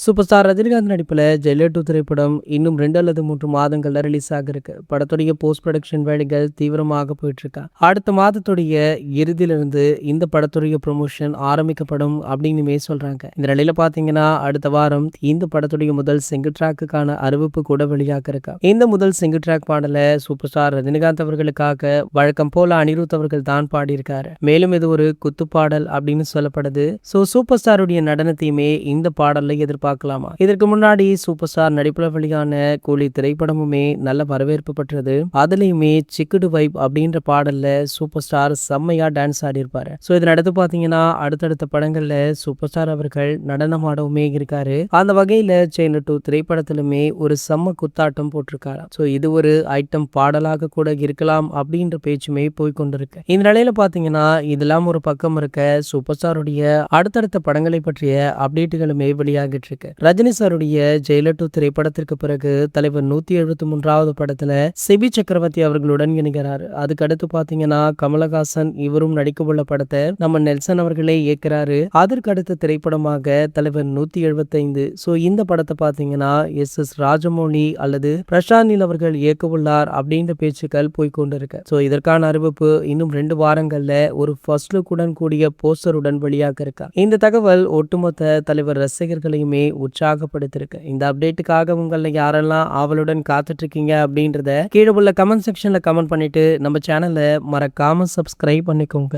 Super star Rajinikanth நடிப்பில் Jailer 2 திரைப்படம் இன்னும் 2 அல்லது 3 மாதங்கள்ல ரிலீஸ் ஆக இருக்கு. படத்துடைய போஸ்ட் ப்ரொடக்ஷன் வேலைகள் தீவிரமாக போயிட்டு இருக்கா. அடுத்த மாதத்துடைய இறுதியிலிருந்து இந்த படத்துடைய ப்ரொமோஷன் ஆரம்பிக்கப்படும் அப்படின்னுமே சொல்றாங்க. இந்த நிலையில பாத்தீங்கன்னா அடுத்த வாரம் இந்த படத்துடைய முதல் சிங்கிள் ட்ராக்குக்கான அறிவிப்பு கூட வெளியாக இருக்கா. இந்த முதல் சிங்கிள் ட்ராக் பாடலை சூப்பர் ஸ்டார் ரஜினிகாந்த் அவர்களுக்காக வழக்கம் போல அனிருத் அவர்கள் தான் பாடியிருக்காரு. மேலும் இது ஒரு குத்துப்பாடல் அப்படின்னு சொல்லப்படுது. சூப்பர் ஸ்டாருடைய நடனத்தையுமே இந்த பாடல்ல எதிர்பார்க்கலாமா? இதற்கு முன்னாடி சூப்பர் ஸ்டார் நடிப்புல வெளியான கூலி திரைப்படமுமே நல்ல வரவேற்பு பெற்றது. அதுலயுமே சிக்குடு வைப் அப்படின்ற பாடல்ல சூப்பர் ஸ்டார் செம்மையா டான்ஸ் ஆடி இருப்பாரு. இதன் அடுத்து பாத்தீங்கன்னா அடுத்தடுத்த படங்கள்ல சூப்பர் ஸ்டார் அவர்கள் நடனம் ஆடவுமே இருக்காரு. அந்த வகையில ஜெயிலர் 2 திரைப்படத்திலுமே ஒரு செம்ம குத்தாட்டம் போட்டிருக்காரு. இது ஒரு ஐட்டம் பாடலாக கூட இருக்கலாம் அப்படின்ற பேச்சுமே போய்கொண்டிருக்கு. இந்த நிலையில பாத்தீங்கன்னா இதெல்லாம் ஒரு பக்கம் இருக்க சூப்பர் ஸ்டாருடைய அடுத்தடுத்த படங்களை பற்றிய அப்டேட்டுகளுமே வெளியாகிட்டு இருக்கு. ரஜினி சாருடைய ஜெயிலர் 2 திரைப்படத்திற்கு பிறகு தலைவர் 173வது படத்துல சிபி சக்கரவர்த்தி அவர்களுடன் இணைகிறாரு. அதுக்கு அடுத்து பாத்தீங்கன்னா கமலஹாசன் இவரும் நடிக்க உள்ள படத்தை நம்ம நெல்சன் அவர்களே இயக்குறாரு. அதற்கு அடுத்த திரைப்படமாக தலைவர் 175. இந்த படத்தை பாத்தீங்கன்னா எஸ் ராஜமௌழி அல்லது பிரசாந்த் நீல் அவர்கள் இயக்க உள்ளார் அப்படின்ற பேச்சுக்கள் போய்கொண்டிருக்கு. இதற்கான அறிவிப்பு இன்னும் 2 வாரங்கள்ல ஒரு ஃபர்ஸ்ட் லுக்குடன் கூடிய போஸ்டருடன் வெளியாக இருக்கா. இந்த தகவல் ஒட்டுமொத்த தலைவர் ரசிகர்களையுமே உற்சாகப்படுத்திருக்கு. இந்த அப்டேட்டுக்காக உங்களை யாரெல்லாம் ஆவலுடன் காத்துட்டு இருக்கீங்க அப்படின்றத கீழே உள்ள கமெண்ட் செக்ஷன்ல கமெண்ட் பண்ணிட்டு நம்ம சேனலை மறக்காம சப்ஸ்கிரைப் பண்ணிக்கோங்க.